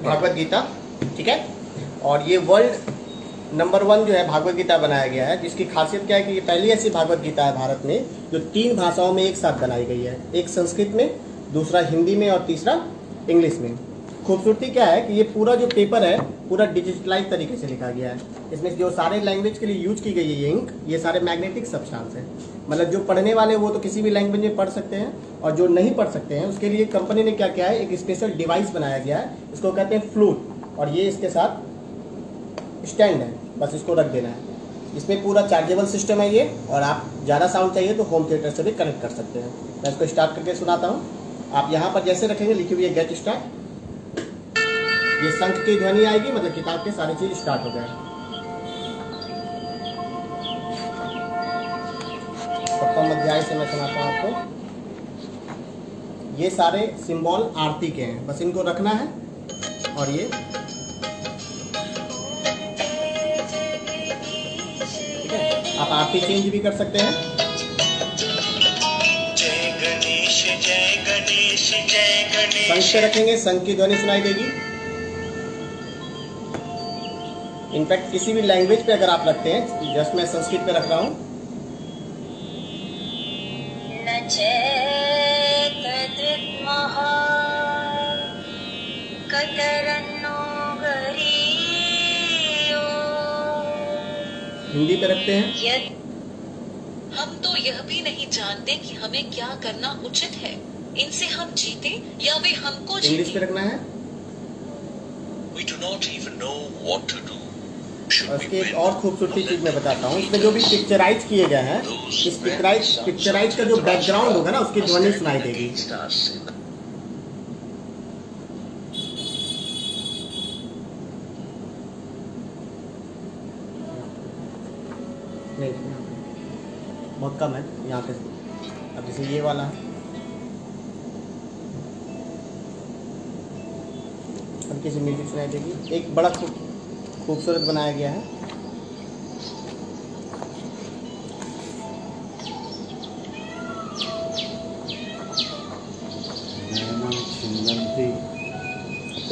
भागवत गीता, ठीक है। और ये वर्ल्ड नंबर 1 जो है भागवत गीता बनाया गया है, जिसकी खासियत क्या है कि ये पहली ऐसी भागवत गीता है भारत में जो 3 भाषाओं में एक साथ बनाई गई है, एक संस्कृत में, दूसरा हिंदी में और तीसरा इंग्लिश में। खूबसूरती क्या है कि ये पूरा जो पेपर है पूरा डिजिटलाइज तरीके से लिखा गया है। इसमें जो सारे लैंग्वेज के लिए यूज की गई है ये इंक, ये सारे मैग्नेटिक सब्सटेंस है। मतलब जो पढ़ने वाले वो तो किसी भी लैंग्वेज में पढ़ सकते हैं, और जो नहीं पढ़ सकते हैं उसके लिए कंपनी ने क्या किया है, एक स्पेशल डिवाइस बनाया गया है, इसको कहते हैं फ्लूट। और ये इसके साथ स्टैंड है, बस इसको रख देना है। इसमें पूरा चार्जेबल सिस्टम है ये, और आप ज़्यादा साउंड चाहिए तो होम थिएटर से भी कनेक्ट कर सकते हैं। मैं इसको स्टार्ट करके सुनाता हूँ। आप यहाँ पर जैसे रखेंगे लिखी हुई है गेट स्टार्ट, ये शंख की ध्वनि आएगी, मतलब किताब के सारी चीज स्टार्ट हो गए। सप्तम अध्याय से मैं सुनाता हूँ आपको। ये सारे सिंबल आरती के हैं, बस इनको रखना है। और ये ठीक है, आप आरती चेंज भी कर सकते हैं। जय गणेश जय गणेश जय गणेश। शंख से रखेंगे, शंख की ध्वनि सुनाई देगी। इनफैक्ट किसी भी लैंग्वेज पे अगर आप रखते हैं, जस्ट मैं संस्कृत पे रख रहा हूँ। हिंदी पे रखते हैं। हम तो यह भी नहीं जानते कि हमें क्या करना उचित है, इनसे हम जीते या वे हमको जीते। इंग्लिश पे रखना है। We do not even know what to do. उसकी एक और खूबसूरती चीज मैं बताता हूँ, इसमें जो भी पिक्चराइज किए गए हैं, इस पिक्चराइज का जो बैकग्राउंड होगा ना, उसकी ध्वनि सुनाई देगी। नहीं, बहुत कम है यहाँ पे। अब जैसे ये वाला है, अब किसी म्यूजिक सुनाई देगी। एक बड़ा खूबसूरत बनाया गया है।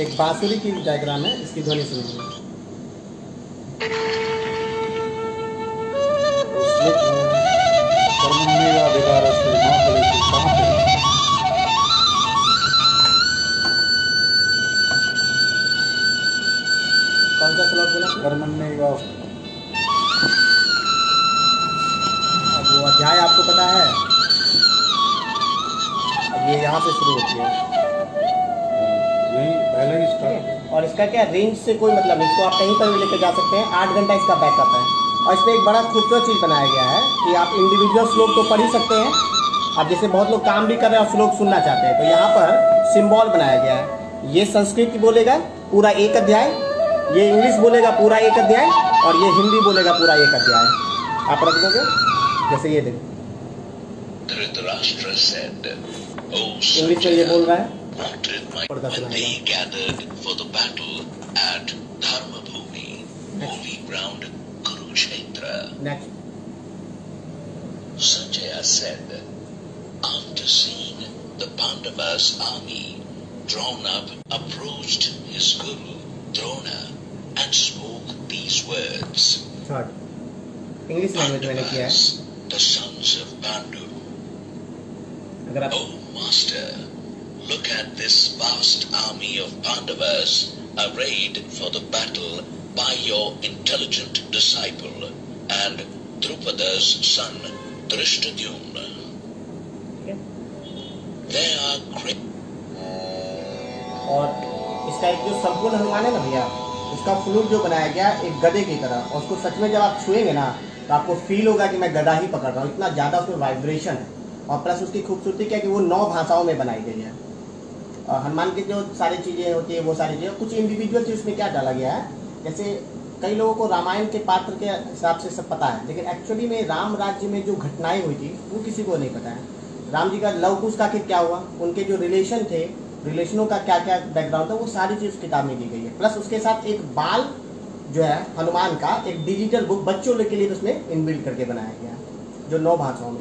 एक बांसुरी की डायग्राम है, इसकी ध्वनि सुनिए। कौन सा श्लोक बोला? कर्मण्येव। अब वो अध्याय आपको पता है, अब ये यहाँ से शुरू होती है। नहीं, पहले ही स्टार्ट। और इसका क्या रेंज से कोई मतलब नहीं, इसको आप कहीं पर भी लेकर जा सकते हैं। 8 घंटा इसका बैकअप है। और इसमें एक बड़ा खूबसूरत चीज़ बनाया गया है कि आप इंडिविजुअल श्लोक तो पढ़ ही सकते हैं। अब जैसे बहुत लोग काम भी कर रहे हैं और श्लोक सुनना चाहते हैं, तो यहाँ पर सिंबल बनाया गया है। ये संस्कृत बोलेगा पूरा एक अध्याय, ये इंग्लिश बोलेगा पूरा एक अध्याय, और ये हिंदी बोलेगा पूरा एक अध्याय। आप रख दोगे, जैसे ये देखो इंग्लिश में ये बोल रहा है। पढ़ता next. Sanjaya said, after seeing the Pandavas' army drawn up, approached his guru Drona and spoke these words. Third English language मैंने किया है। The sons of Pandu. अगर आप Oh master, look at this vast army of Pandavas arrayed for the battle by your intelligent disciple and Drupada's son Drishtadyumna. They are great. और इसका एक जो संपूर्ण हनुमान है ना भैया, उसका फ्लूट जो बनाया गया एक गधे की तरह, और उसको सच में जब आप छुएंगे ना तो आपको फील होगा कि मैं गधा ही पकड़ रहा हूँ, इतना ज़्यादा उसमें वाइब्रेशन है। और प्लस उसकी खूबसूरती क्या है कि वो 9 भाषाओं में बनाई गई है। और हनुमान की जो सारी चीज़ें होती है वो सारी चीज़ें, कुछ इंडिविजुअल चीज़ उसमें क्या डाला गया है, जैसे कई लोगों को रामायण के पात्र के हिसाब से सब पता है, लेकिन एक्चुअली में राम राज्य में जो घटनाएं हुई थी वो किसी को नहीं पता है। राम जी का लव कुश का क्या हुआ, उनके जो रिलेशन थे, रिलेशनों का क्या क्या बैकग्राउंड था, वो सारी चीज़ किताब में दी गई है। प्लस उसके साथ एक बाल जो है हनुमान का एक डिजिटल बुक बच्चों के लिए उसमें इनबिल्ट करके बनाया गया, जो 9 भाषाओं में।